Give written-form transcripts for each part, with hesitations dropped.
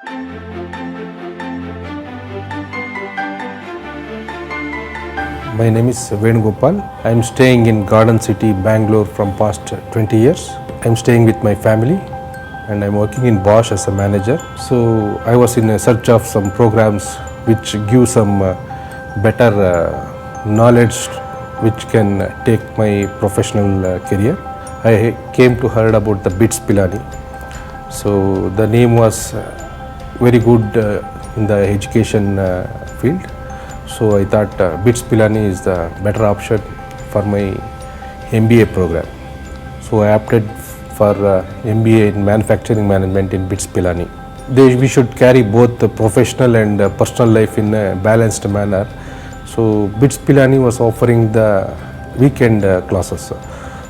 My name is Venugopal. I am staying in Garden City, Bangalore from past 20 years. I am staying with my family and I am working in Bosch as a manager. So I was in a search of some programs which give some better knowledge which can take my professional career. I came to heard about the BITS Pilani. So the name was very good in the education field. So I thought BITS Pilani is the better option for my MBA program. So I opted for MBA in manufacturing management in BITS Pilani. We should carry both the professional and personal life in a balanced manner. So BITS Pilani was offering the weekend classes.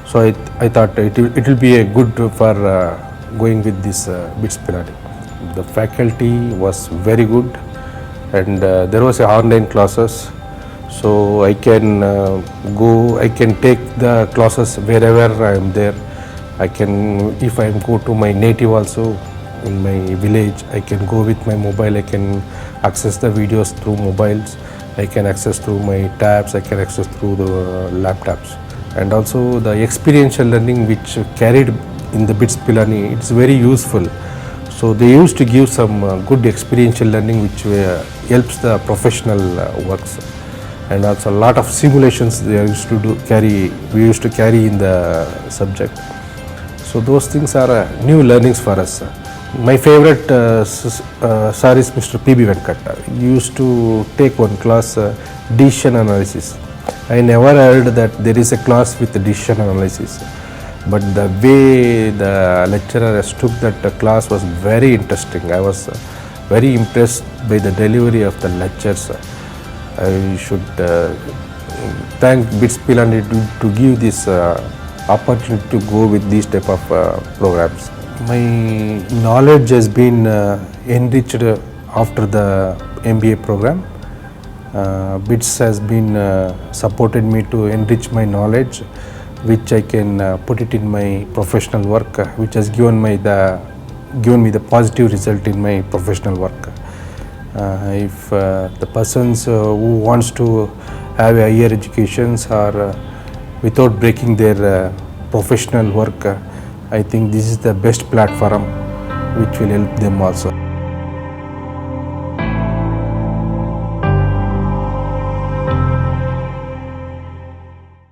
So I thought it will be a good for going with this BITS Pilani. The faculty was very good and there was a online classes. So I can I can take the classes wherever I am there. I can, if I go to my native also in my village, I can go with my mobile. I can access the videos through mobiles. I can access through my tabs. I can access through the laptops. And also the experiential learning which carried in the BITS Pilani, it's very useful. So they used to give some good experiential learning which helps the professional works, and also a lot of simulations they used to we used to carry in the subject. So those things are new learnings for us. My favorite sir is Mr. PB Venkata. He used to take one class, decision analysis. I never heard that there is a class with decision analysis, but the way the lecturer has took that class was very interesting. I was very impressed by the delivery of the lectures. I should thank BITS Pilani to give this opportunity to go with these type of programs. My knowledge has been enriched after the MBA program. BITS has been supported me to enrich my knowledge, which I can put it in my professional work, which has given me the positive result in my professional work. If the persons who wants to have a higher educations or without breaking their professional work, I think this is the best platform which will help them also.